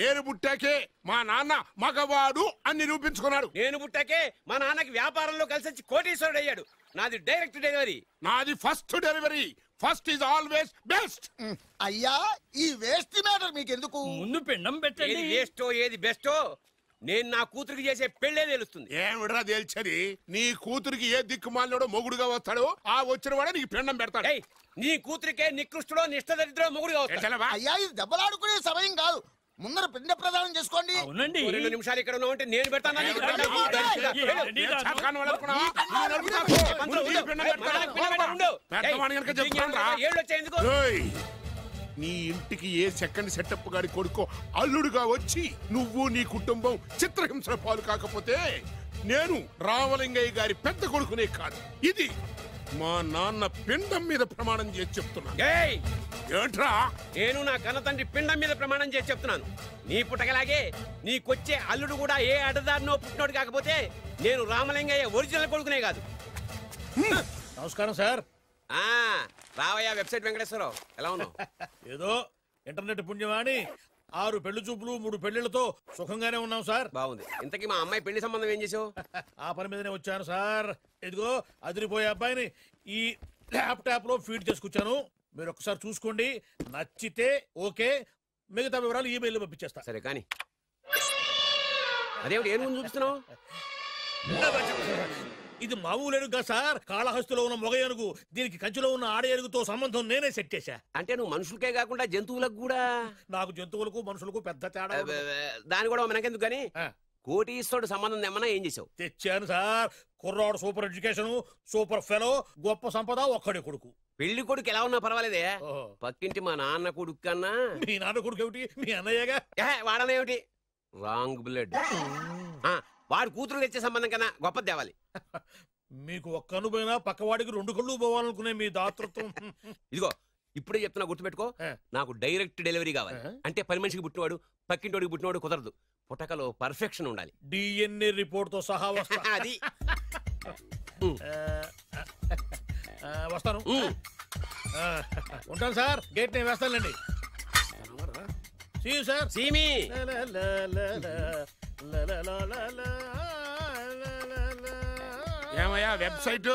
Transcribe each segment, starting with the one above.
నేను పుట్టాకే మా నాన్న మగవాడు అని నిరూపించుకున్నాడు. నేను పుట్టాకే మా నాన్నకి వ్యాపారంలో కలిసి వచ్చి కోటీశ్వరుడు అయ్యాడు. నాది డైరెక్ట్ డెలివరీ. నాది first delivery. First is always best. అయ్యా ఈ వేస్ట్ మ్యాటర్ మీకు ఎందుకు? ముందు పిండం పెట్టండి. ఏది వేస్టో ఏది బెస్టో నేను నా కూతురికి చేసే పెళ్ళే తెలుస్తుంది. ఏమిడ్రా తేల్చది? నీ కూతురికి ఏ దిక్కుమాలినోడో మొగుడుగా వస్తాడో ఆ వచ్చిన వాడే నీకు పిండం పెడతాడు. ఏయ్, నీ కూతురికే నికృష్టుడో నిష్ఠదరిద్రో మొగుడుగా వస్తాడు. ఎట్లవా? అయ్యా ఇది దెబ్బలాడుకునే సమయం కాదు. ముందర పిండ ప్రదానం చేసుకోండి. అవునండి. 2 నిమిషాలు ఇక్కడ ఉన్నావంటే నేను పెడతాను. చాకాను వాడు అనుకున్నావా? నువ్వు నడుపుతావు. ముందు నీ పిండం పెడతాడు. పెద్దవాడిని కనుక చెప్తానురా. ఏయ్, నీ ఇంటికి ఏ సెకండ్ సెటప్ గాడి కొడుకో అల్లుడుగా వచ్చి నువ్వు నీ కుటుంబం చిత్రహింసల పాలు కాకపోతే నేను రామలింగయ్య గారి పెద్ద కొడుకునే కాదు, ఇది మా నాన్న పిండం మీద ప్రమాణం చేసి చెప్తున్నా. ఏంట్రా? నేను నా కన్న తండ్రి పిండం మీద ప్రమాణం చేసి చెప్తున్నాను. నీ పుట్టగలాగే నీకొచ్చే అల్లుడు కూడా ఏ అడదారినో పుట్టినోడు కాకపోతే నేను రామలింగయ్య ఒరిజినల్ కొడుకునే కాదు. నమస్కారం సార్. రావయ్యా వెబ్సైట్ వెంకటేశ్వరరావు, ఎలా ఉన్నావు? ఏదో ఇంటర్నెట్ పుణ్యమాని 6 పెళ్లి చూపులు 3 పెళ్లిళ్లతో సుఖంగానే ఉన్నాం సార్. బాగుంది. ఇంతకీ మా అమ్మాయి పెళ్లి సంబంధం ఏం చేసావు? ఆ పని మీదనే వచ్చాను సార్. ఇదిగో అదిరిపోయే అబ్బాయిని ఈ ల్యాప్టాప్ లో ఫీడ్ చేసుకొచ్చాను. మీరు ఒకసారి చూసుకోండి, నచ్చితే ఓకే, మిగతా వివరాలు ఈమెయిల్ పంపించేస్తా. సరే కానీ అదేమిటి ఏం ముందు చూపిస్తున్నావు? ఇది మామూలు ఏనుగుగా సార్, కాళహస్తిలో ఉన్న మొగ ఏనుగు. దీనికి కంచిలో ఉన్న ఆడ ఏనుగుతో సంబంధం నేనే సెట్ చేశా. అంటే నువ్వు మనుషులకే కాకుండా జంతువులకు కూడా? నాకు జంతువులకు మనుషులకు పెద్ద తేడా. దాని కూడా మనకెందుకు గానీ కోటీశ్వరుడు సంబంధం ఏమన్నా ఏం చేసావు? తెచ్చాను సార్. కుర్రాడు సూపర్ ఎడ్యుకేషన్, సూపర్ ఫెలో, గొప్ప సంపద, ఒక్కడే కొడుకు. పెళ్లి కొడుకు ఎలా ఉన్నా పర్వాలేదే, పక్కింటి మా నాన్న కొడుకు కన్నా. మీ నాన్న కొడుకు ఏమిటి? మీ అన్నయ్యగా. వాడనేమిటి? Wrong blood. వాడు కూతురు తెచ్చే సంబంధం కన్నా గొప్పది తేవాలి. మీకు ఒక్క కన్ను పోయినా పక్కవాడికి 2 కళ్ళు పోవాలనుకునే మీ దాతృత్వం. ఇదిగో ఇప్పుడే చెప్తున్నా, గుర్తుపెట్టుకో. నాకు డైరెక్ట్ డెలివరీ కావాలి. అంటే పని మనిషికి పుట్టినవాడు పక్కింటోడికి పుట్టినవాడు కుదరదు. పుట్టకలో పర్ఫెక్షన్ ఉండాలి. డిఎన్ఏ రిపోర్ట్ తో సహా వస్తా. అది వస్తాను. ఉంటాను సార్. గేట్ నేను వేస్తానులేండి. సార్ సీమి ఏమయ్యా వెబ్సైట్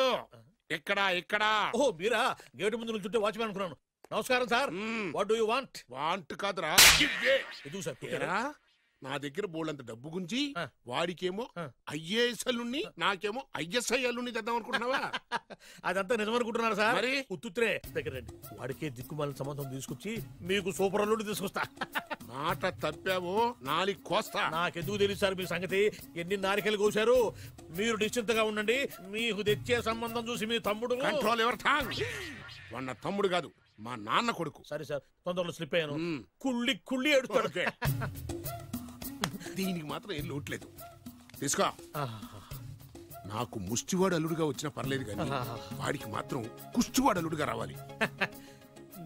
ఇక్కడ ఇక్కడ? ఓ మీరా? గేటు ముందు నుంచుంటే వాచ్మెన్ అనుకున్నాను. నమస్కారం sir. What do you want? Want కాదురా, ఎదుగు సార్. నా దగ్గర బోళ్ళంత డబ్బు గుంచి వాడికేమో ఐఏఎస్ అల్లుణ్ణి, నాకేమో ఐఎస్ఐ అల్లుణ్ణి తెద్దాం అనుకుంటున్నావా? అదంతా నిజమనుకుంటున్నారు సార్. మరి ఉత్తుత్రే దగ్గర రండి. వాడికే దిక్కుమాలిన సంబంధం తీసుకొచ్చి మీకు సూపర్ అల్లుడు తీసుకొస్తా. మాట తప్పావో నాలికి కోస్తా. నాకెందుకు తెలుసు సార్ మీ సంగతి? ఎన్ని నారికలు కోశారు. మీరు నిశ్చింతగా ఉండండి. మీకు తెచ్చే సంబంధం చూసి మీ తమ్ముడు. కంట్రోల్ ఎవర్ థాంగ్. వాడు నా తమ్ముడు కాదు, మా నాన్న కొడుకు. సరే సార్, తొందరలో స్లిప్ అయ్యాను. కుళ్ళి కుళ్ళి ఎడుతాడు. దీనికి మాత్రం ఏం లోట్లేదు. తీసుకో. నాకు ముష్టివాడు అల్లుడుగా వచ్చినా పర్లేదు కానీ వాడికి మాత్రం కుష్టివాడు అల్లుడుగా రావాలి.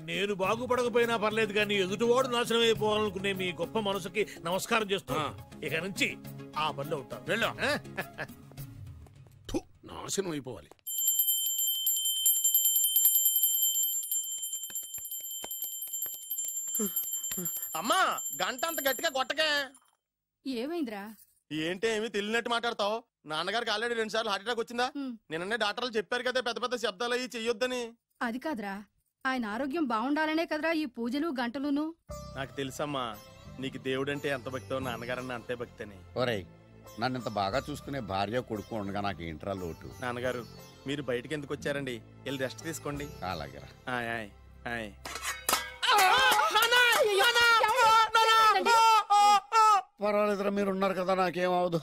నేను బాగుపడకపోయినా పర్లేదు కానీ ఎదుటివాడు నాశనం అయిపోవాలనుకునే మీ గొప్ప మనసుకి నమస్కారం చేస్తున్నా. ఇక నుంచి ఆ పనిలో ఉంటాను. వెళ్ళా. నాశనం అయిపోవాలి. అమ్మా గంట అంత గట్టిగా కొట్టకే. ఏమైందిరా? ఏంటి ఏమి తెలియనట్టు మాట్లాడతావు? నాన్నగారికి ఆల్రెడీ 2 సార్లు హార్ట్ అటాక్ వచ్చిందా? నిన్ననే డాక్టర్లు చెప్పారు కదా పెద్ద పెద్ద శబ్దాలు అయ్యి చెయ్యొద్దని. అది కాదురా, ఆయన ఆరోగ్యం బాగుండాలనే కదరా ఈ పూజలు గంటలును. నాకు తెలుసమ్మా, నీకు దేవుడంటే ఎంత భక్తో నాన్నగారన్న అంతే భక్తి అని. ఒరేయ్, నన్ను ఇంత బాగా చూసుకునే భార్య కొడుకు ఉండగా నాకు ఏంట్రా లోటు? నాన్నగారు మీరు బయటకి ఎందుకు వచ్చారండి? వెళ్ళి రెస్ట్ తీసుకోండి. అలాగే. పర్వాలేదురా, మీరు ఉన్నారు కదా, నాకేమవదు.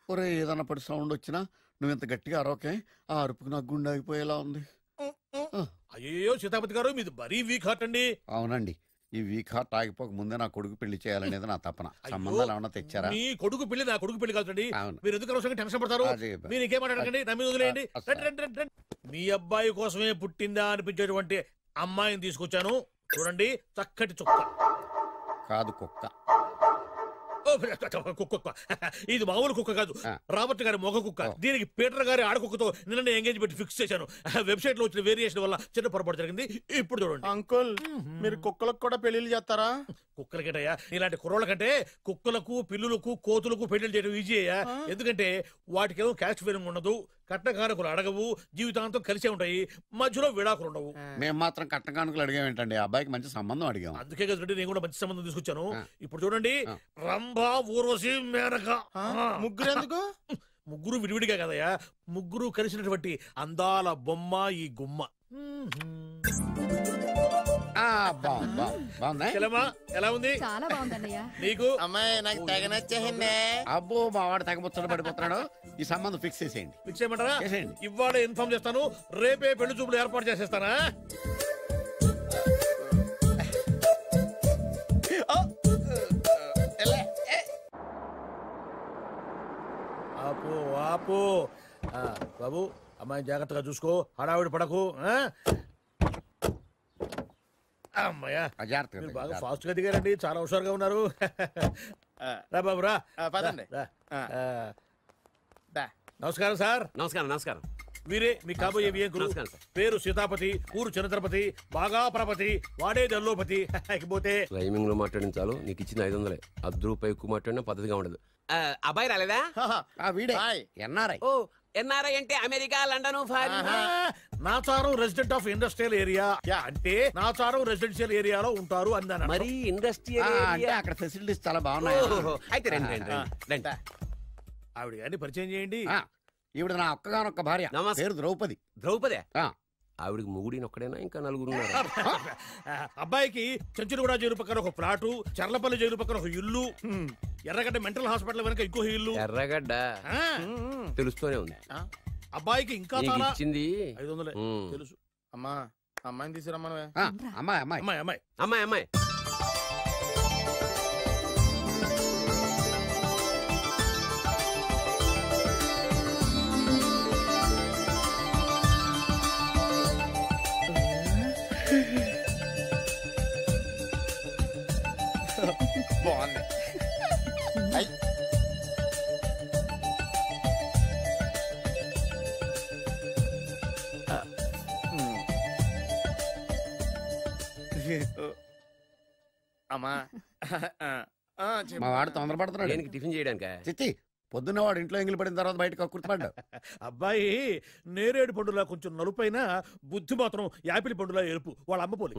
ఒరే, ఏదన్నా పడి సౌండ్ వచ్చినా నువ్వు ఇంత గట్టిగా అరవకే. ఆ అరుపుకి నాకు గుండె ఆగిపోయేలా ఉంది. అయ్యో సీతాపతి గారు, మీది మరీ వీక్ హార్ట్ అండి. అవునండి, ఈ వీక్ హార్ట్ ఆగిపోక ముందే నా కొడుకు పెళ్లి చేయాలనేది నా తపన. సంబంధాలు ఏమన్నా తెచ్చారా? మీ కొడుకు పెళ్లి నా కొడుకు పెళ్లి కాదండి. మీరు ఎందుకు అవసరంగా టెన్షన్ పడతారు? మీరు ఇంకేమాటండి, నమ్మి వదిలేయండి. మీ అబ్బాయి కోసమే పుట్టిందా అనిపించేటువంటి అమ్మాయిని తీసుకొచ్చాను. చూడండి, చక్కటి చుక్క. కాదు కుక్క. కుక్క ఇది మామూలు కుక్క కాదు, రాబర్ట్ గారి మొగ కుక్క. దీనికి పీటర్ గారి ఆడకుక్కతో నిన్న ఎంగేజ్మెంట్ ఫిక్స్ చేశాను. వెబ్సైట్ లో వచ్చిన వేరియేషన్ వల్ల చిన్న పొరపాటు జరిగింది. ఇప్పుడు చూడండి అంకుల్, మీరు కుక్కలకు కూడా పెళ్లిళ్ళు చేస్తారా? కుక్కలకేటయ్యా, ఇలాంటి కుర్రోళ్ళ కంటే కుక్కలకు, పిల్లులకు, కోతులకు పెళ్లి చేయడం ఈజీ అయ్యా. ఎందుకంటే వాటికేమో క్యాస్ట్ ఫీలింగ్ ఉండదు, కట్నకానుకలు అడగవు, జీవితాంతం కలిసే ఉంటాయి, మధ్యలో విడాకులు ఉండవు. మేము మాత్రం కట్నకానుకలు అడిగామేంటండి, అబ్బాయికి మంచి సంబంధం అడిగాం. అందుకే కదండి నేను కూడా మంచి సంబంధం తీసుకొచ్చాను. ఇప్పుడు చూడండి, రంభా, ఊర్వశి, మేనక. ముగ్గురు ఎందుకు? ముగ్గురు విడివిడిగా కదయ్యా, ముగ్గురు కలిసినటువంటి అందాల బొమ్మ ఈ గుమ్మ. ఎలా ఉంది? చాలా బాగుందన్నయ్య. నీకు? అమ్మాయి నాకు తెగ నచ్చేసిందే. అబ్బో మా వాడు తెగబుచ్చట పడిపోతున్నాడు. ఈ సంబంధం ఫిక్స్ చేసేయండి. ఫిక్స్ చేయమంటారా? ఇవాళ ఇన్ఫార్మ్ చేస్తాను, రేపే పెళ్లి చూపులు ఏర్పాటు చేసేస్తానా? ఆపు ఆపు. బాబు, అమ్మాయి జాగ్రత్తగా చూసుకో, హడావిడి పడకు. అమ్మాయ్యా, మీరు బాగా ఫాస్ట్ గా దిగారండి, చాలా హుషారుగా ఉన్నారు. రా బాబు రా. నమస్కారం సార్. నమస్కారం. నమస్కారం. వీరే మీ కాబోయే వియంకులు. పేరు సీతాపతి, ఊరు చంద్రపతి, బాగా ప్రపతి, వాడే దల్లోపతి. ఇకపోతే రైమింగ్ లో మాట్లాడించాలు, నీకు ఇచ్చిన 500. ₹10 ఎక్కువ మాట్లాడినా పద్ధతిగా ఉండదు. అబ్బాయి రాలేదా? ఎన్ఆర్ఐ. ఓ, ఎన్ఆర్ఐ అంటే America, London, Nacharam resident of industrial area. అంటే నాచారం రెసిడెన్షియల్ ఏరియాలో ఉంటారు అన్నాను. మరి ఇండస్ట్రియల్ అంటే అక్కడ ఫెసిలిటీస్ చాలా బాగున్నాయి. అయితే రండి. ఆవిడ గారిని పరిచయం చేయండి. ఈవిడ నా ఒక్కగానొక్క భార్య, పేరు ద్రౌపది. ద్రౌపదే? ఆవిడకి మొగుడిని ఒక్కడైనా ఇంకా నలుగురు ఉన్నారు. అబ్బాయికి చెంచులగూడ జైలు పక్కన ఒక ప్లాటు, చర్లపల్లి జైలు పక్కన ఒక ఇల్లు, ఎర్రగడ్డ మెంటల్ హాస్పిటల్ వెనక ఇంకో ఇల్లు. ఎర్రగడ్డ తెలుస్తూనే ఉంది. అబ్బాయికి ఇంకా ఇచ్చింది 500 తెలుసు. అమ్మా, అమ్మాయిని తీసుకురమ్మా. అమ్మాయి అమ్మాయి అమ్మాయి అమ్మాయి అమ్మాయి అమ్మాయి బాగుంది. అమ్మా, మా వాడు తొందరపడుతున్నాడు. దేనికి? టిఫిన్ చేయడానికా? చిచ్చి, పొద్దున్న వాడు ఇంట్లో ఎంగిలి పడిన తర్వాత బయటకు కుర్తుపడ్డాడు. అబ్బాయి నేరేడు పండులా కొంచెం నలుపైన, బుద్ధి మాత్రం యాపిల్ పండులా ఎరుపు. వాళ్ళ అమ్మ పోలి.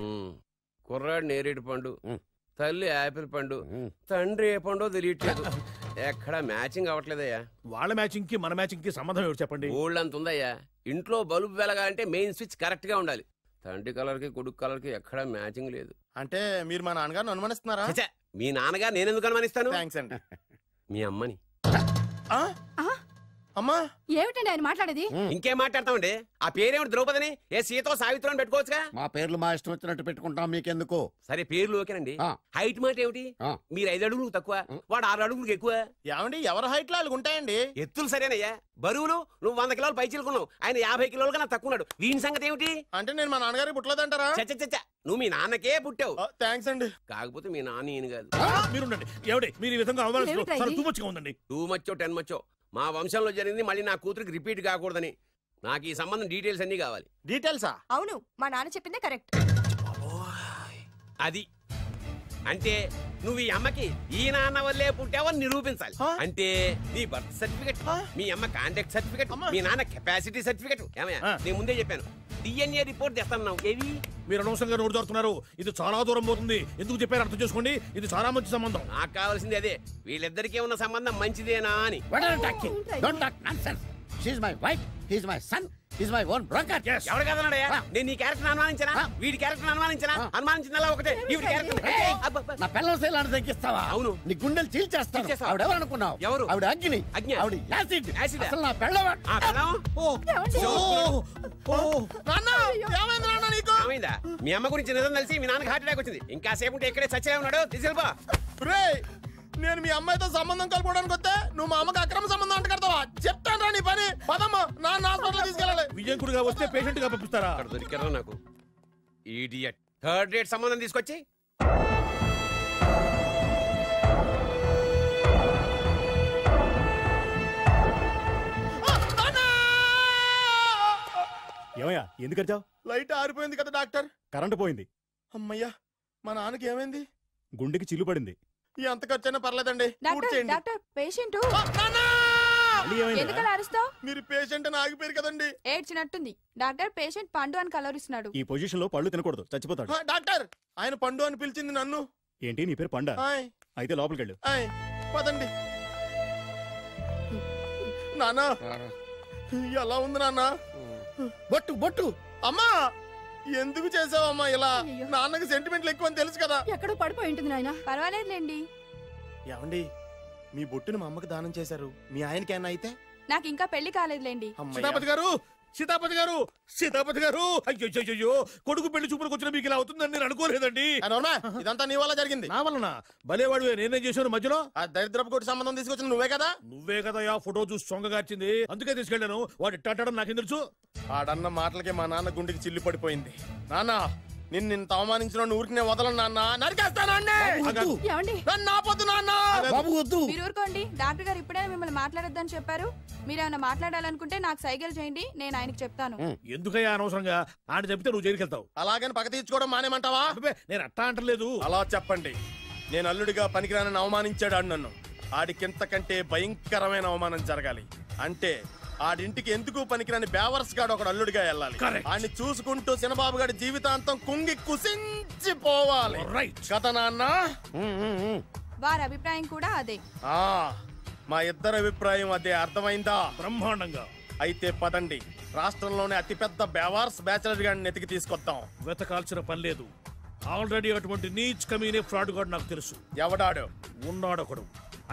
కుర్రాడు నేరేడు పండు, తల్లి యాపిల్ పండు, తండ్రి ఏ పండో తెలియట్లేదు. ఎక్కడ మ్యాచింగ్ అవ్వట్లేదయ్యా. వాళ్ళ మ్యాచింగ్ కి మన మ్యాచింగ్ కి సంబంధం ఏమిటి చెప్పండి? ఊళ్ళంత ఉందయ్యా. ఇంట్లో బల్బు వెలగాలంటే మెయిన్ స్విచ్ కరెక్ట్ గా ఉండాలి. తండ్రి కలర్ కి కొడుకు కలర్ కి ఎక్కడ మ్యాచింగ్ లేదు. అంటే మీరు మా నాన్నగారిని అనుమానిస్తున్నారా? మీ నాన్నగారు నేను ఎందుకు అనుమానిస్తాను? థాంక్స్ అండి. మీ అమ్మని. అమ్మా, ఏమిటండి ఆయన మాట్లాడేది? ఇంకేం మాట్లాడతామండి? ఆ పేరేమిటి? ద్రౌపదిని ఏ సీతో సావిత్రం పెట్టుకోవచ్చుగా. మా పేర్లు మా ఇష్టం వచ్చినట్టు పెట్టుకుంటాం, మీకెందుకు? సరే, పేర్లు ఓకేనండి. హైట్ మాట ఏమిటి? మీరు 5 అడుగులు తక్కువ, వాడు 6 అడుగులకు ఎక్కువ. ఏమండి, ఎవరి హైట్ లో వాళ్ళకి ఉంటాయండి. ఎత్తులు సరేనయ్యా. బరువులు నువ్వు 100 కిలోలు పై చిలుకున్నావు, ఆయన 50 కిలోలు కన్నా తక్కున్నాడు. వీని సంగతి ఏమిటి? అంటే నేను మా నాన్నగారికి పుట్టలేదంటారా? చచ్చ, నువ్వు మీ నాన్నకే పుట్టావు. థాంక్స్ అండి. కాకపోతే మీ నాన్న ఈయన కాదు. మీరుండండి. ఏమిటి మీరు ఈ విధంగా అవమానిస్తున్నారు? టూ మచ్గా ఉందండి. 2 మచ్చో 10 మచ్చో మా వంశంలో జరిగింది మళ్ళీ నా కూతురికి రిపీట్ కాకూడదని నాకు ఈ సంబంధం డీటెయిల్స్ అన్ని కావాలి. డీటెయిల్సా? అవును, మా నాన్న చెప్పిందే కరెక్ట్. అది అంటే నువ్వు ఈ అమ్మకి ఈ నాన్న వల్లే పుట్టావని నిరూపించాలి. అంటే నీ బర్త్ సర్టిఫికెట్, మీ అమ్మ కాంటాక్ట్ సర్టిఫికెట్, మీ నాన్న కెపాసిటీ సర్టిఫికెట్. ఏమయ్యా, నేను ముందే చెప్పాను DNA రిపోర్ట్ తెస్తాను. ఏవి? మీరు అనవసరంగా నోరు జారుతున్నారు. ఇది చాలా దూరం పోతుంది. ఎందుకు చెప్పారు అర్థం చేసుకోండి. ఇది చాలా మంచి సంబంధం. నాకు కావాల్సింది అదే, వీళ్ళిద్దరికీ ఉన్న సంబంధం మంచిదేనా అని. ఎవరు కదన్నాడయ్యా? నేను నీ క్యారెక్టర్ అనుమానించనా? వీడి క్యారెక్టర్ అనుమానించనా? అనుమానించిందల్లా ఒకటే. నా పిల్లల శైలాన్ని తగ్గిస్తావా? అవును, నీ గుండెలు చీల్చేస్తాను. ఆవిడ ఎవరు అనుకున్నావు? ఎవరు? ఆవిడ అగ్ని. ఆవిడ యాసిడ్. అసలు నా పిల్లవాడు. ఏమైందా? మీ అమ్మ గురించి నిజం తెలిసి మీ నాన్నకి హార్ట్ అటాక్ వచ్చింది. ఇంకా సేపు ఉంటే ఇక్కడే చచ్చే ఉన్నాడు. తీసుకెళ్ళిపో. నేను మీ అమ్మాయితో సంబంధం కలుపుకోవడానికి వస్తే నువ్వు మా అమ్మకి అక్రమ సంబంధం అంట కడతావా? చెప్తాను రా నీ పని. పదమ్మా, నాన్న హాస్పిటల్ తీసుకెళ్ళాలి. విజయకుడిగా వస్తే పేషెంట్ గా పంపిస్తారా? అక్కడ దొరికారా నాకు ఈడియట్. 3rd రేట్ సంబంధం తీసుకొచ్చి ఎందుకు అరిచావు? లైట్ ఆరిపోయింది కదా డాక్టర్. కరెంటు పోయింది. అమ్మయ్యా, మా నాన్నకి ఏమైంది? గుండెకి చిల్లు పడింది. ఎంత ఖర్చైనా పర్లేదండి. డాక్టర్ పేషెంట్ ఎందుకలా అరుస్తావు? మీరు పేషెంట్ అని ఆగిపోయారు కదండి. ఏడ్చినట్టుంది. డాక్టర్ పేషెంట్ పండు అని కలవరిస్తున్నాడు. ఈ పొజిషన్ లో పళ్ళు తినకూడదు, చచ్చిపోతాడు. డాక్టర్ ఆయన పండు అని పిలిచింది నన్ను. ఏంటి నీ పేరు పండా? అయితే లోపలికి వెళ్ళు. పదండి. నానా ఎలా ఉంది నాన్న? బొట్టు బొట్టు. అమ్మా ఎందుకు చేసావమ్మా ఇలా? నాన్నకి సెంటిమెంట్లు ఎక్కువ అని తెలుసు కదా. ఎక్కడో పడిపోయి ఉంటుంది నాయన. పర్వాలేదులేండి. ఏమండి మీ బొట్టుని మా అమ్మకి దానం చేశారు, మీ ఆయనకి ఏమన్నా అయితే? నాకు ఇంకా పెళ్లి కాలేదులేండి. సీతాపతి గారు, సీతాపతి గారు, సీతాపతి గారు, అయ్యో కొడుకు పెళ్లి చూపులకు వచ్చిన మీకు ఇలా అవుతుందని నేను అనుకోలేదండి. ఇదంతా నీ వల్ల జరిగింది. నా వలన? భలేవాడు, నేనేం చేశాను మధ్యలో? ఆ దరిద్రపు కొట్టి సంబంధం తీసుకొచ్చిన నువ్వే కదా. నువ్వే కదా ఆ ఫోటో చూసి సొంగగార్చింది, అందుకే తీసుకెళ్ళాను. వాడు ఇట్టాడడం నాకేం తెలుసు? ఆడన్న మాటలకే మా నాన్న గుండెకి చిల్లు పడిపోయింది. నాన్న నిన్ను ఇంత అవమానించిన ఊరికి వదలను నాన్న, నరికేస్తానండి. మీరు ఊరుకోండి. డాక్టర్ గారు ఇప్పుడే మిమ్మల్ని మాట్లాడొద్దని చెప్పారు. మీరేమైనా మాట్లాడాలనుకుంటే నాకు సైగలు చేయండి, నేను ఆయనకి చెప్తాను. ఎందుకయ్యా అనవసరంగా? ఆయన చెప్తే నువ్వు జైలుకి వెళ్తావు. అలాగని పక్క తీర్చుకోవడం మానేమంటావా? నేను అట్టా అంటలేదు. అలా చెప్పండి. నేను అల్లుడిగా పనికిరానని అవమానించాడు ఆడు నన్ను. ఆడికింతకంటే భయంకరమైన అవమానం జరగాలి. అంటే ఆడింటికి ఎందుకు పనికిరాని బేవర్స్ గాడు ఒకడు అల్లుడిగా వెళ్ళాలి. ఆడిని చూసుకుంటూ చిన్నబాబు గారి జీవితాంతం కుంగి కుసించిపోవాలి కదా నాన్న. వారి అభిప్రాయం కూడా అదే. మా ఇద్దరు అభిప్రాయం అదే. అర్థమైందా? బ్రహ్మాండంగా. అయితే పదండి, రాష్ట్రంలోనే అతిపెద్ద బేవార్స్ బ్యాచిలర్ గాడిని ఎతికి తీసుకొద్దాం. వెతకాల్సిన పని లేదు. ఆల్రెడీ అటువంటి నీచ్ కమీనే ఫ్రాడ్ గాడు నాకు తెలుసు. ఎవడాడు? ఉన్నాడొకడు.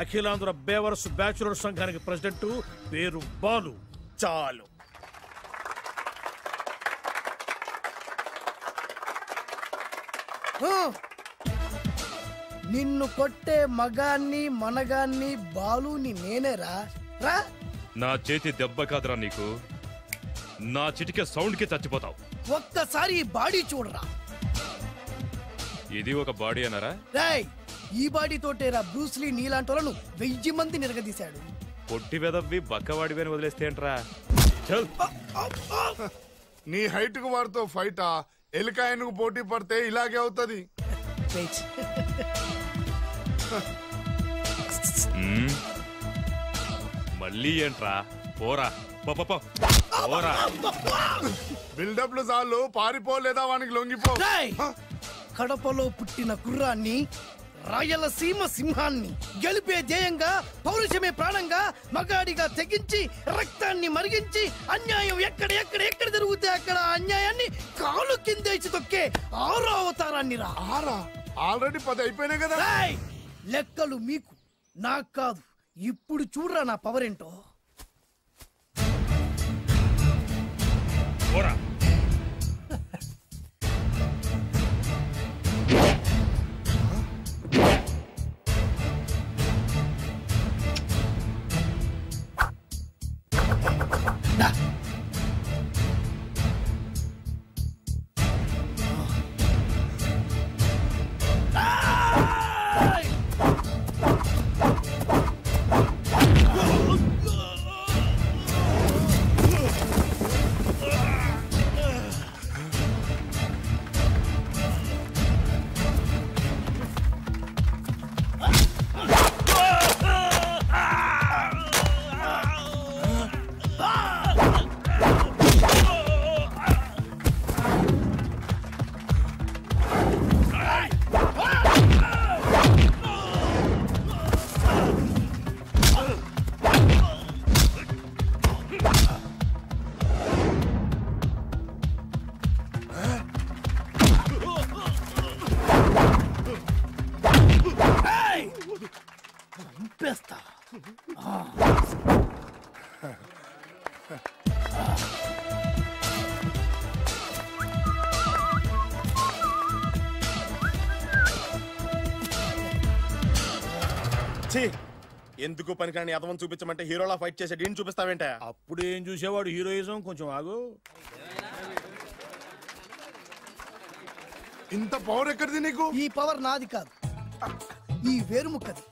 అఖిలాంధ్ర బేవర్స్ బ్యాచులర్ సంఘానికి ప్రెసిడెంట్, పేరు బాలు. చాలు. నిన్ను కొట్టే మగాన్ని మనగాన్ని బాలుని నేనేరా. రా. నా చేతి దెబ్బ కాదురా నీకు, నా చిటికే సౌండ్ కి చచ్చిపోతావు. ఒక్కసారి ఈ బాడీ చూడరా. ఇది ఒక బాడీ అన్నారా? రాయ్, ఈ బాడీ తోటేరా బ్రూస్లీ నీలాంటోలను 1000 మంది నిరగదీశాడు. పొట్టి వెదవ్వి బక్కవాడివని వదిలేస్తే ఏంట్రా? నీ హైట్ కు వారితో ఫైటా? ఎలికాయనకు పోటీ పడితే ఇలాగే అవుతుంది. మళ్ళీ ఏంట్రా? పోరా పోరా. బిల్డప్లు చాలు, పారిపోలేదా వానికి లొంగిపో. కడపలో పుట్టిన కుర్రాన్ని, రాయలసీమ సింహాన్ని గెలిపే ధ్యేయంగా, పౌరుషమే ప్రాణంగా, మగాడిగా తెగించి రక్తాన్ని మరిగించి అన్యాయం ఎక్కడ జరుగుతే అక్కడ అన్యాయాన్ని కాలు కిందేసి తొక్కే 6వ అవతారాన్ని రా. ఆల్రెడీ 10 అయిపోయినాయి కదా. లెక్కలు మీకు, నాకు కాదు. ఇప్పుడు చూడరా నా పవర్ ఏంటో. ఎందుకు పనికిరాని అదవం చూపించమంటే హీరోలా ఫైట్ చేసే డీన్ చూపిస్తావేంటే? అప్పుడు ఏం చూసేవాడు హీరోయిజం. కొంచెం ఆగు. ఇంత పవర్ ఎక్కడిది నీకు? ఈ పవర్ నాది కాదు, ఈ వేరుముక్కది.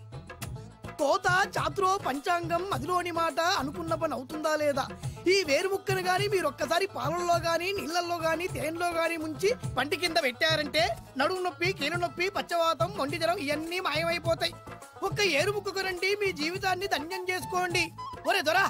తోత చాతురో పంచాంగం అదిలోని మాట అనుకున్న పని అవుతుందా లేదా, ఈ వేరు ముక్కను గాని మీరు ఒక్కసారి పాలల్లో గాని నీళ్ళల్లో గాని తేనెలో గాని ముంచి పంటి కింద పెట్టారంటే నడుము నొప్పి కీలు నొప్పి పచ్చవాతం మొండి జ్వరం ఇవన్నీ మాయమైపోతాయి. ఒక్క ఏరు ముక్కకు రండి, మీ జీవితాన్ని ధన్యం చేసుకోండి. ఒరే దొరా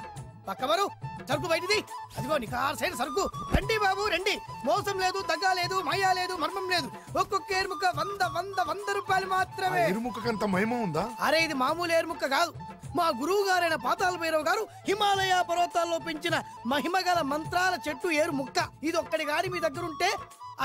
పక్కవరు సరుకు బయటిది, అదిగో నికార్సైన సరుకు. రండి బాబు రండి, మోసం లేదు, దగ్గ లేదు, మాయా లేదు, మర్మం లేదు. ఒక్కొక్క ఏరుముక్క 100 రూపాయలు మాత్రమే. ఎరుముకంత మహిమ ఉందా? అరే ఇది మామూలు ఏరుముక్క కాదు, మా గురువు గారైన పాతాళ భైరవ్ గారు హిమాలయ పర్వతాల్లో పెంచిన మహిమగల మంత్రాల చెట్టు ఏరు ముక్క. ఇది ఒక్కడి గాని మీ దగ్గర ఉంటే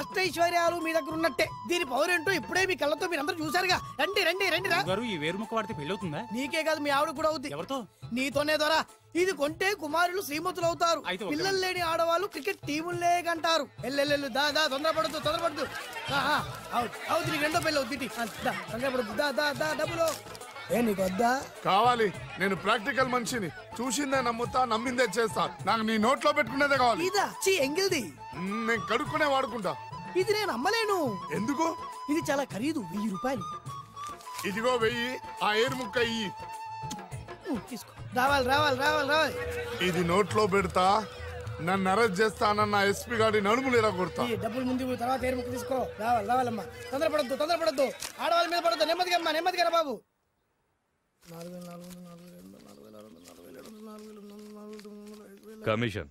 అష్టైశ్వర్యాలు మీ దగ్గర ఉన్నట్టే. దీని పవర్ ఏంటో ఇప్పుడే మీ కళ్ళతో మీరు అందరూ చూసారుగా. రండి రండి రండి రా. ఈ వేరుముక్క వాడితే పెళ్లి అవుతుందా? నీకే కాదు, మీ ఆవిడ కూడా అవుద్ది. ఎవరితో? నీతోనే ద్వారా. ఇది కొంటే కుమారులు శ్రీమంతులు అవుతారు. పిల్లలు లేని ఆడవాళ్ళు క్రికెట్ టీములే కంటారు. ఎల్లెల్లు దా తొందరపడద్దు. అవుతుంది, నీకు రెండో పెళ్ళి అవుతుంది. తొందరపడద్దు, దా డబ్బులు. ఏ నీకు వద్దా? కావాలి. నేను ప్రాక్టికల్ మనిషిని. చూసిందే నమ్ముతా, నమ్మిందే చేస్తా. నాకు నీ నోట్లో పెట్టుకునేదే కావాలి. ఇదా ఎంగిల్ది? నేను కడుక్కునే వాడుకుంటా. ఇది నేను అమ్మలేను. ఎందుకు? ఇది చాలా ఖరీదు, 1000 రూపాయలు. ఇదిగో 1000, ఆ ఏరు ముక్క ఇయ్యి. తీసుకో. రావాలి. ఇది నోట్లో పెడతా, నన్ను అరెస్ట్ చేస్తానన్న ఎస్పీ గారి నడుములు ఇలా కొడతా. డబ్బులు ముందు తర్వాత ఏరు ముక్క తీసుకో. రావాలమ్మా. తొందరపడద్దు. ఆడవాళ్ళ మీద పడద్దు. నెమ్మదిగా రా బాబు. 4,000 కమిషన్.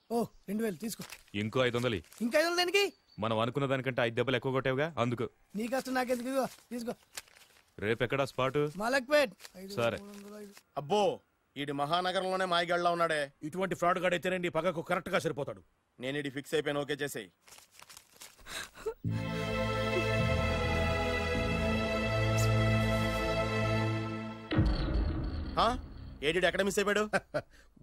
ఓ 2,000 తీసుకో. ఇంకో 500. ఇంకా 500 దేనికి? మనం అనుకున్న దానికంటే 5 దెబ్బలు ఎక్కువ కొట్టావుగా, అందుకు. నీ కష్టం నాకెందుకు, తీసుకో. రేపెక్కడా స్పాట్? మలక్పేట్. సరే. అబ్బో, ఈడి మహానగరంలోనే మాయగాళ్ళ ఉన్నాడే. ఇటువంటి ఫ్రాడ్ గాడైతేనండి పగకు కరెక్ట్ గా సరిపోతాడు. నేను ఇది ఫిక్స్ అయిపోయాను, ఓకే చేసేయి. ఏడి ఎక్కడ మిస్ అయిపోయాడు?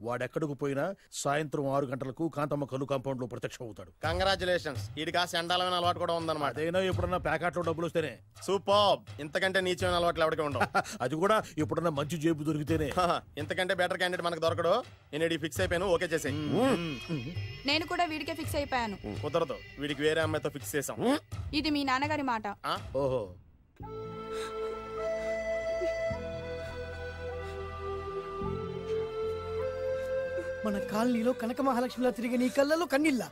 వాడెక్కడికి పోయినా సాయంత్రం 6 గంటలకు కాంతమ్మ కల్లు కాంపౌండ్ లో ప్రత్యక్షం అవుతాడు. కంగ్రాచులేషన్స్. ఈడికి ఆ చండాలమైన అలవాటు కూడా ఉందన్నమాట. అదైనా ఎప్పుడన్నా ప్యాకెట్ లో డబ్బులు వస్తేనే. సూపర్. ఇంతకంటే నీచమైన అలవాట్లు ఎవరికి ఉండవు. అది కూడా ఎప్పుడన్నా మంచి జేబు దొరికితేనే. ఇంతకంటే బెటర్ క్యాండిడేట్ మనకు దొరకడు. నేను ఫిక్స్ అయిపోయాను, ఓకే చేసేయి. నేను కూడా వీడికే ఫిక్స్ అయిపోయాను. కుదరదు, వీడికి వేరే అమ్మాయితో ఫిక్స్ చేసాం. ఇది మీ నాన్నగారి మాట. ఓహో, మన కాలనీలో కనక మహాలక్ష్మిలా తిరిగి నీ కళ్ళలో కన్నీళ్ళ.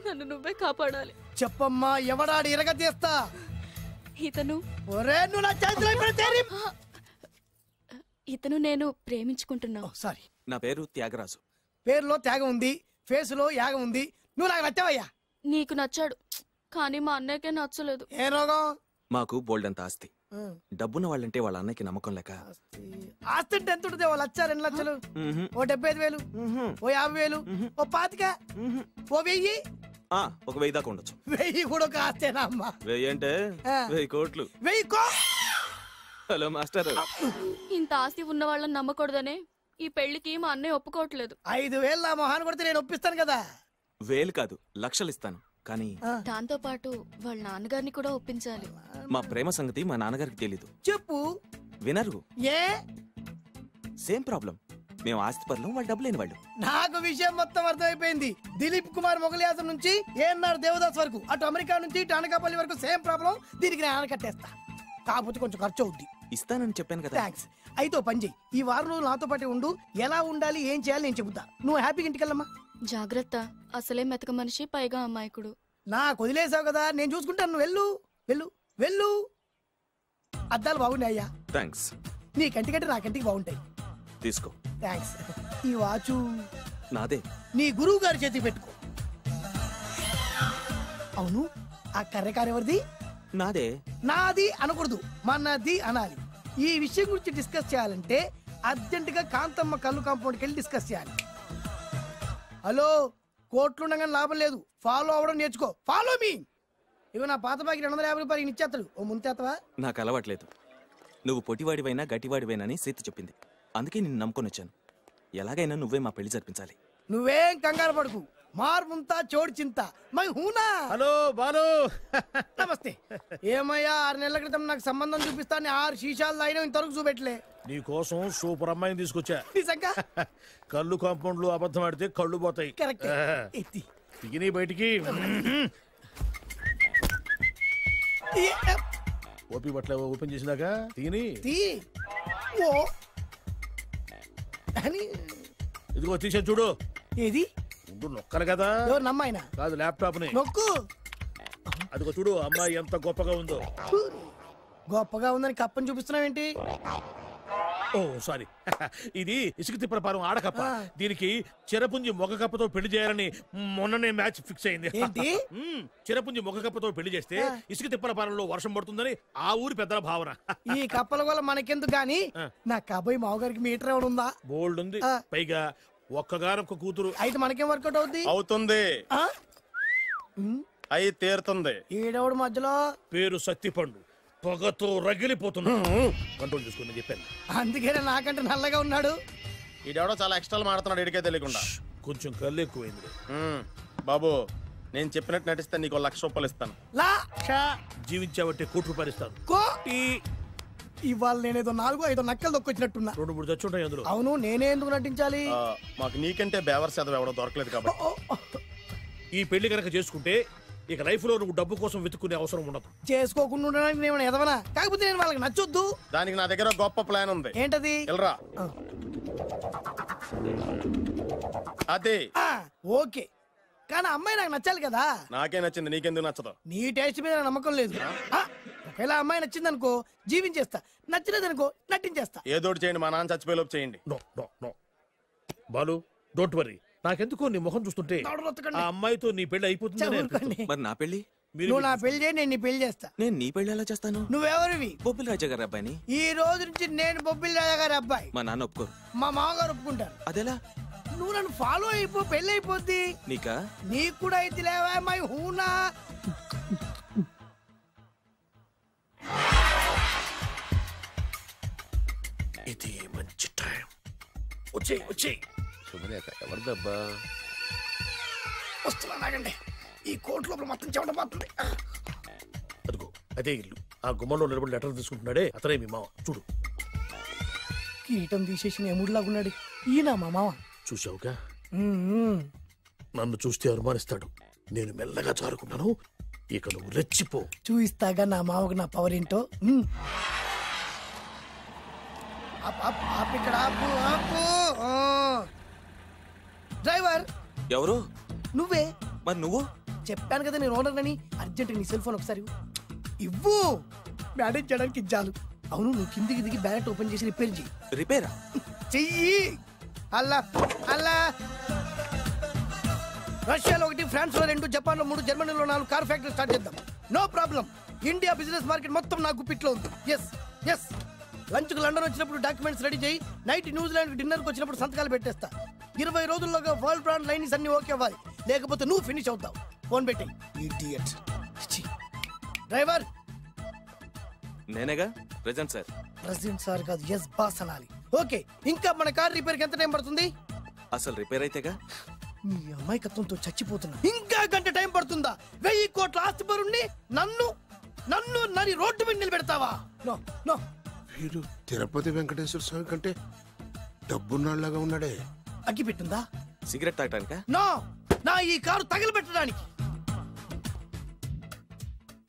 నన్ను నువ్వే కాపాడాలి. చెప్పమ్మా, ఎవడాడి ఎరగతీస్తా. ఇతను ఇతను నేను ప్రేమించుకుంటున్నా. సారీ, నా పేరు త్యాగరాజు. పేరులో త్యాగం ఉంది, ఫేస్ లో యాగం ఉంది. నువ్వు నాకు నచ్చావయ్యా. నీకు నచ్చాడు, కానీ మా అన్నయ్యకే నచ్చలేదు. ఏ రోగం? మాకు బోల్డంత ఆస్తి. డబ్బున్న వాళ్ళంటే వాళ్ళ అన్నయ్యకి నమ్మకం లేక. ఆస్తి అంటే ఎంత ఉంటుంది? 1,00,000, 2 లక్షలు, ఓ 75,000, ఓ 50,000, ఓ 25,000, ఓ 1000. ఒక 1000 దాకా ఉండొచ్చు. 1000 కూడా ఒక ఆస్తేనా అమ్మా? 1000 అంటే 1000 కోట్లు. 1000 హలో మాస్టర్. ఇంత ఆస్తి ఉన్న వాళ్ళని నమ్మకూడదనే ఈ పెళ్లికి మా అన్నయ్య ఒప్పుకోవట్లేదు. 5,000 నా మొహాన్ని కొడితే నేను ఒప్పిస్తాను కదా. 1000 కాదు, లక్షలు ఇస్తాను. కానీ దాంతో పాటు వాళ్ళ నాన్నగారిని కూడా ఒప్పించాలి. మా ప్రేమ సంగతి మా నాన్నగారికి తెలీదు. చెప్పు. వినరు. ఏ? Same problem. మేము ఆస్తి పరులం, వాళ్ళు డబ్బు లేని వాళ్ళు. నాకు విషయం మొత్తం అర్థమైపోయింది. దిలీప్ కుమార్ మొగలియాసం నుంచి ఏఎన్ఆర్ దేవదాస్ వరకు, అటు అమెరికా నుంచి ఇటు అనకాపల్లి వరకు సేమ్ ప్రాబ్లం. దీనికి నేను ఆనకట్టేస్తా, కాకపోతే కొంచెం ఖర్చు అవుద్ది. ఇస్తానని చెప్పాను కదా. థ్యాంక్స్. అయితే పని చెయ్యి, ఈ వారం రోజులు నాతో పాటు ఉండు. ఎలా ఉండాలి, ఏం చేయాలి నేను చెబుతా. నువ్వు హ్యాపీగా ఇంటికెళ్ళమ్మా. జాగ్రత్త, అసలే మెతక మనిషి, పైగా అమాయకుడు. నాకు వదిలేసావు కదా, నేను చూసుకుంటాను. నువ్వు వెళ్ళు వెళ్ళు వెళ్ళు. అద్దాలు బాగున్నాయ్యా. థ్యాంక్స్. నీ కంటికంటే నా కంటికి బాగుంటాయి. తీసుకో. థ్యాంక్స్. ఈ వాచు నాదే. నీ గురువు గారి చేతికి పెట్టుకో. అవును, ఆ కర్రెకారు ఎవరిది? నాదే. నాది అనకూడదు, మనది అనాలి. ఈ విషయం గురించి డిస్కస్ చేయాలంటే అర్జెంట్ గా కాంతమ్మ కల్లు కాంపౌండ్కి వెళ్ళి డిస్కస్ చేయాలి. హలో, కోట్లుండగానే లాభం లేదు. ఫాలో అవ్వడం నేర్చుకో. Follow me. ఇవి నా పాత బాకి 250 రూపాయలు ఇచ్చేస్తాడు. ఓ ముంతేత్తవా? నాకు అలవాట్లేదు. నువ్వు పొట్టివాడివైనా గట్టివాడివైనా అని సీత చెప్పింది. అందుకే నిన్ను నమ్ముకొని వచ్చాను. ఎలాగైనా నువ్వే మా పెళ్లి జరిపించాలి. నువ్వేం కంగారు పడుకు. మార్ ముంతా చోడు చింత మై హూనా. హలో బాలు. నమస్తే. ఏమయ్యా, 6 నెలల క్రితం నాకు సంబంధం చూపిస్తాను 6 శీషాలు అయినా ఇంతవరకు చూపెట్టలే. నీ కోసం సూపర్ అమ్మాయిని తీసుకొచ్చా. నిజంగా? కళ్ళు కాంపౌండ్ లో అబద్ధం ఆడితే కళ్ళు పోతాయి. కరెక్ట్. దిగిని బయటికి. ఓపి బట్ల ఓపెన్ చేసినాక దిగిని. ఇదిగో తీసే చూడు. ఏది నొక్కరు కదా? ఎవరు నమ్మాయినా? కాదు, ల్యాప్టాప్ ని నొక్కు. అదిగో చూడు, అమ్మాయి ఎంత గొప్పగా ఉందో. గొప్పగా ఉందని కప్పని చూపిస్తున్నావేంటి? ఓ సారీ, ఇది ఇసుక తిప్పల పారం ఆడకప్ప. దీనికి చిరపుంజి మొగ కప్పతో పెళ్లి చేయాలని మొన్ననే మ్యాచ్ ఫిక్స్ అయింది. చిరపుంజి మొగ కప్పతో పెళ్లి చేస్తే ఇసుక తిప్పల పారంలో వర్షం పడుతుందని ఆ ఊరి పెద్దల భావన. ఈ కప్పల వల్ల మనకెందుకు గాని నా కాబోయే మావగారికి మీటర్ ఎవడు ఉందా? బోల్డ్ ఉంది. పైగా ఒక్కగానొక్క కూతురు. అయితే మనకేం వర్కౌట్ అవుద్ది? అవుతుంది, అయి తీరుతుంది. ఈడెవడు మధ్యలో? పేరు సత్తిపండు, పొగతో రగిలిపోతున్నా. కంట్రోల్ చూసుకుని చెప్పాను. అందుకే నాకంటే నల్లగా ఉన్నాడు. ఈడెవడో చాలా ఎక్స్ట్రా మాడుతున్నాడు, ఇడికే తెలియకుండా. కొంచెం కళ్ళు ఎక్కువైంది. బాబు, నేను చెప్పినట్టు నటిస్తే నీకు 1,00,000 రూపాయలు ఇస్తాను. జీవించావంటే ₹1,00,000 ఇస్తాను. ఇవాళ నేనేదో 4-5 నక్కలు దొక్కొచ్చినట్టున్నా. 2-3 చచ్చుంటాయి అందులో. అవును, నేనే ఎందుకు నటించాలి? మాకు నీకంటే బేవర్ చదువు ఎవడో దొరకలేదు కాబట్టి. ఈ పెళ్లి కనుక చేసుకుంటే ఇక లైఫ్ లో నువ్వు డబ్బు కోసం వెతుక్కునే అవసరం ఉండదు. చేసుకోకుండా ఉండడానికి నేను ఎదవనా? కాకపోతే నేను వాళ్ళకి నచ్చొద్దు. దానికి నా దగ్గర గొప్ప ప్లాన్ ఉంది. ఏంటది? వెళ్ళరా. అదే ఓకే, కానీ అమ్మాయి నాకు నచ్చాలి కదా. నాకే నచ్చింది, నీకెందుకు నచ్చదు? నీ టేస్ట్ మీద నమ్మకం లేదు. ఒకవేళ అమ్మాయి నచ్చింది అనుకో జీవించేస్తా, నచ్చలేదనుకో నటించేస్తా. ఏదోటి చేయండి, మా నాన్న చచ్చిపోయేలోపు చేయండి. Balu, don't worry. నాకెందుకో నీ ముఖం చూస్తుంటే ఆ అమ్మాయితో నీ పెళ్లి అయిపోతుంది. మరి నా పెళ్లి? నువ్వు నా పెళ్లి చేయి, నేను నీ పెళ్లి చేస్తా. నేను నీ పెళ్లి ఎలా చేస్తాను? నువ్వెవరివి? బొబ్బిలి రాజా గారి అబ్బాయిని. ఈ రోజు నుంచి నేను బొబ్బిలి రాజా గారి అబ్బాయి. మా నాన్న ఒప్పుకోరు. మా మామగారు ఒప్పుకుంటారు. అదెలా? నువ్వు నన్ను ఫాలో అయిపో, పెళ్లి అయిపోద్ది. నీకా? నీకు కూడా అయితే లేవా మై హూనా. ఇది మంచి టైం. వచ్చేయ్ వచ్చేయ్. శుభలేఖ ఎవరిదబ్బా? వస్తున్నా, నాగండి. ఈ కోర్టు లోపల మొత్తం చెమట పోతుంది. అదిగో అదే ఇల్లు. ఆ గుమ్మంలో నిలబడి లెటర్ తీసుకుంటున్నాడే అతనే మీ మామ. చూడు, కీటం తీసేసిన ఎముడిలాగున్నాడు. ఈయన మా మామ. చూసావుగా? నన్ను చూస్తే అనుమానిస్తాడు. నేను మెల్లగా జారుకున్నాను. ఇక నువ్వు రెచ్చిపో. చూయిస్తాగా నా మామకు నా పవర్ ఏంటో. ఇక్కడ డ్రైవర్ ఎవరు? నువ్వే. మరి నువ్వు? చెప్పాను కదా నేను ఓనర్ అని. అర్జెంట్ నీ సెల్ ఫోన్ ఒకసారి ఇవ్వు. మేనేజ్ చేయడానికి ఇచ్చాను. అవును, నువ్వు కిందికి దిగి బ్యాలెట్ ఓపెన్ చేసి రిపేర్ చెయ్యి. రిపేరా? చెయ్యి. అల్లా అల్లా. రష్యాలో 1, ఫ్రాన్స్ లో 2, జపాన్ లో 3, జర్మనీలో 4 కార్ ఫ్యాక్టరీ స్టార్ట్ చేద్దాం. No problem. India business market మొత్తం నా గుప్పిట్లో ఉంది. Yes yes. లంచ్ కు లండన్ వచ్చినప్పుడు డాక్యుమెంట్స్ రెడీ చేయి. నైట్ న్యూజిలాండ్ డిన్నర్ కు వచ్చినప్పుడు సంతకాలు పెట్టేస్తా. 20 రోజుల్లోగా వరల్డ్ బ్రాండ్ లైన్స్ అన్ని ఓకే అవ్వాలి, లేకపోతే నువ్వు ఫినిష్ అవుతావు. ఫోన్ పెట్టి. ఇడియట్. డ్రైవర్ నేనేగా. Present sir. ప్రెసిడెంట్ సార్ కాదు, ఎస్ బాస్ అనాలి. ఓకే, ఇంకా మన కార్ రిపేర్ కి ఎంత టైం పడుతుంది? అసలు రిపేర్ అయితేగా. మీ అమాయకత్వంతో చచ్చిపోతున్నా. ఇంకా గంట టైం పడుతుందా? 1000 కోట్ల ఆస్తి పరుణ్ణి నన్ను నన్ను నరి రోడ్డు మీద నిలబెడతావా? No no. వీడు తిరుపతి వెంకటేశ్వర స్వామి కంటే డబ్బున్నాళ్ళగా ఉన్నాడే. అగ్గి పెట్టుందా? సిగరెట్ తాగటానికా? నో, నా ఈ కారు తగలబెట్టడానికి.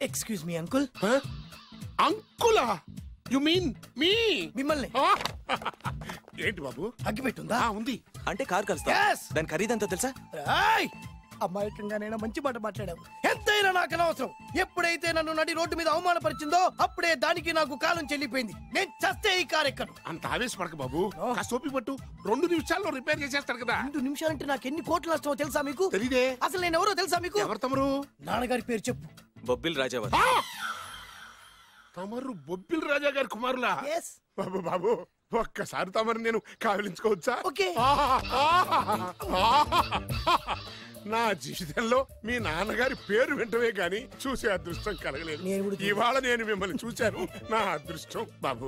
Excuse me uncle. అంకులా? You mean me? మిమ్మల్ని. ఏంటి బాబు? అగ్గి పెట్టుందా? ఉంది. అంటే కారు కలుస్తా. దాని ఖరీదంతా తెలుసా? అమాయకంగా నేను మంచి మాట మాట్లాడావు. ఎంతైనా నాకు అనవసరం. ఎప్పుడైతే నన్ను నడి రోడ్డు మీద అవమానపరిచిందో అప్పుడే దానికి నాకు కాలం చెల్లిపోయింది. నేను చస్తే ఈ కారు ఎక్కను. అంత ఆవేశపడక బాబు, సోపి పట్టు. 2 నిమిషాల్లో రిపేర్ చేసేస్తాడు కదా. 2 నిమిషాలంటే నాకు ఎన్ని కోట్లు నష్టమో తెలుసా మీకు? తెలీదే. అసలు నేను ఎవరో తెలుసా మీకు? ఎవరు తమరు? నాన్నగారి పేరు చెప్పు. బొబ్బిల్ రాజావారు. తమరు బొబ్బిల్ రాజా గారి కుమారులా? బాబు బాబు, ఒక్కసారి తమరు నేను కావలించుకోవచ్చా? నా జీవితంలో మీ నాన్నగారి పేరు వింటమే గాని చూసే అదృష్టం కలగలేదు. ఇవాళ నేను మిమ్మల్ని చూశాను, నా అదృష్టం. బాబు,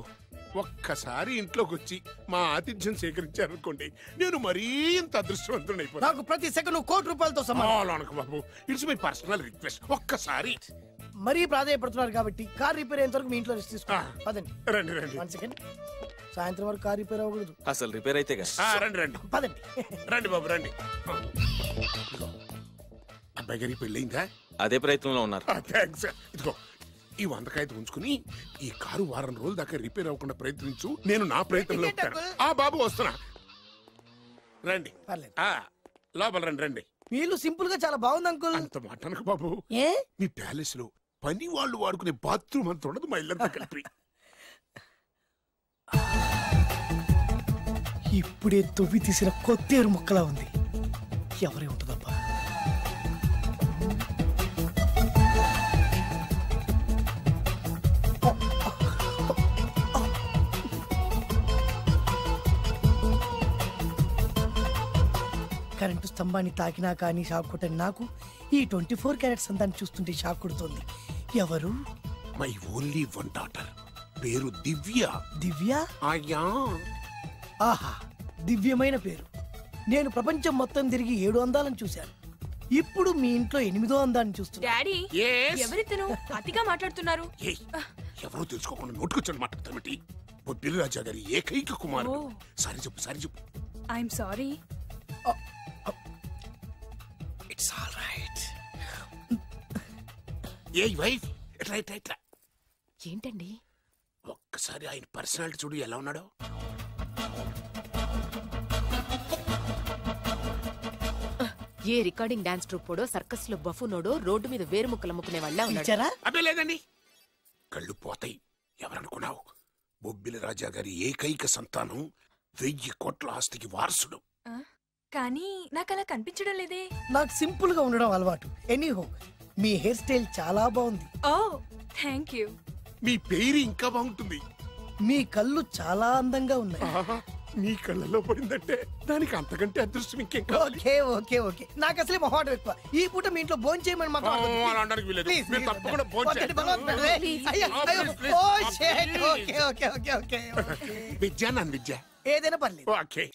ఒక్కసారి ఇంట్లోకి వచ్చి మా ఆతిథ్యం సేకరించారనుకోండి, నేను మరీ ఇంత అదృష్టవంతుడైపోతాను. నాకు ప్రతి సెకండ్ ₹1,00,00,000తో సమానం. బాబు, ఇట్స్ మై పర్సనల్ రిక్వెస్ట్. ఒక్కసారి. మరీ ప్రాధాయపడుతున్నారు కాబట్టి కార్ రిపేర్ అయ్యేంత వరకు మీ ఇంట్లో రెస్ట్ తీసుకోండి. పదండి. రండి రండి. 1 సెకండ్. సాయంత్రం వరకు కార్ రిపేర్ అవ్వకూడదు. అసలు రిపేర్ అయితేగా. రండి రండి. పదండి. రండి బాబు రండి. అబ్బాయి గారికి పెళ్ళయిందా? అదే ప్రయత్నంలో ఉన్నారు. థ్యాంక్స్. ఇదిగో ఈ 100 కాగితం ఉంచుకుని ఈ కారు వారం రోజుల దాకా రిపేర్ అవ్వకుండా ప్రయత్నించు. నేను నా ప్రయత్నంలో ఉంటాను. బాబు వస్తున్నా. రండి పర్లేదు. లోపల రండి రండి. వీళ్ళు సింపుల్ గా చాలా బాగుంది అంకుల్. అంత మాటనకు బాబు. ఏ మీ ప్యాలెస్ లో పని వాళ్ళు వాడుకునే బాత్రూమ్ అంత ఉండదు మా ఇల్లంతా కలిపి. ఇప్పుడే తొవ్వి తీసిన కొత్తేరు ముక్కలా ఉంది. ఎవరే ఉంటుందబ్బా? కరెంటు స్తంభాన్ని తాకినా కానీ షాక్ కొట్టని నాకు ఈ 24 క్యారెట్స్ అందాన్ని చూస్తుంటే షాక్ కొడుతోంది. ఎవరు? మై ఓన్లీ వన్ డాటర్, పేరు దివ్య. దివ్య? అయ్యా. ఆహా, దివ్యమైన పేరు. నేను ప్రపంచం మొత్తం తిరిగి 7 అందాలను చూశాను. ఇప్పుడు మీ ఇంట్లో 8వ అందాన్ని చూస్తున్నా. డాడీ, ఎవరితను అతిగా మాట్లాడుతున్నారు? ఎవరో తెలుసుకోకుండా నోటుకొచ్చాడు మాట్లాడతామటి. బొబ్బిలి రాజా గారి ఏకైక కుమారుడు. సారీ చెప్పు, సారీ చెప్పు. I'm sorry. It's all right. A wife, ఎట్లా ఎట్లా ఎట్లా ఏంటండి? ఒక్కసారి ఆయన పర్సనాలిటీ చూడు ఎలా ఉన్నాడో. ఏ రికార్డింగ్ డాన్స్ ట్రూపోడో, సర్కస్ లో బఫూనోడో, రోడ్డు మీద వేరు ముక్కలు అమ్ముకునే వాళ్ళ ఉన్నాడు. అబ్బే లేదండి, కళ్ళు పోతాయి. ఎవరనుకున్నావు? బొబ్బిలి రాజా గారి ఏకైక సంతానం, 1000 కోట్ల ఆస్తికి వారసుడు. కానీ నాకు అలా కనిపించడం లేదే. నాకు సింపుల్ గా ఉండడం అలవాటు. ఎనీహో, మీ హెయిర్ స్టైల్ చాలా బాగుంది. ఓ థ్యాంక్ యూ. మీ పేరు ఇంకా బాగుంటుంది. మీ కళ్ళు చాలా అందంగా ఉన్నాయి. నీ కళ్ళలో పడిందంటే దానికి అంతకంటే అదృష్టం ఇంకేం కావాలి. ఓకే ఓకే ఓకే, నాకు అసలే మొహాటం ఎక్కువ. ఈ పూట మీ ఇంట్లో భోజనం చేయమని మాత్రం అనవద్దు. అలా అనడానికి వీలేదు. Please, మీరు please. తప్పకుండా భోజనం ఒకటి చేయండి. బలవంతుడే. అయ్యో, అయ్యో. Please, ఓ please. shit. Okay okay okay okay okay. Vidya నన్ను విద్య ఏదైనా పర్లేదు. ఓకే.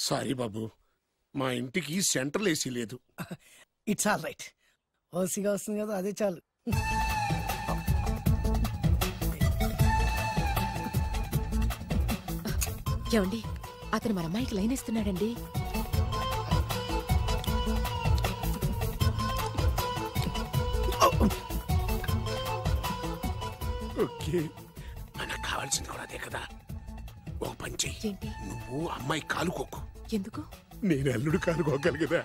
సారీ బాబు, మా ఇంటికి సెంట్రల్ ఏసీ లేదు. It's all right. ఓసిగా వస్తుంది కదా, అదే చాలు. ఏమండి, అతను మన అమ్మాయికి లైన్ ఇస్తున్నాడండి. ఓకే, మనకు కావాల్సింది కూడా అదే కదా. ఒక పని చెయ్యి, నువ్వు అమ్మాయి కాలుకోకు. ఎందుకు? నేను అల్లుడు కాలుకోగలి కదా.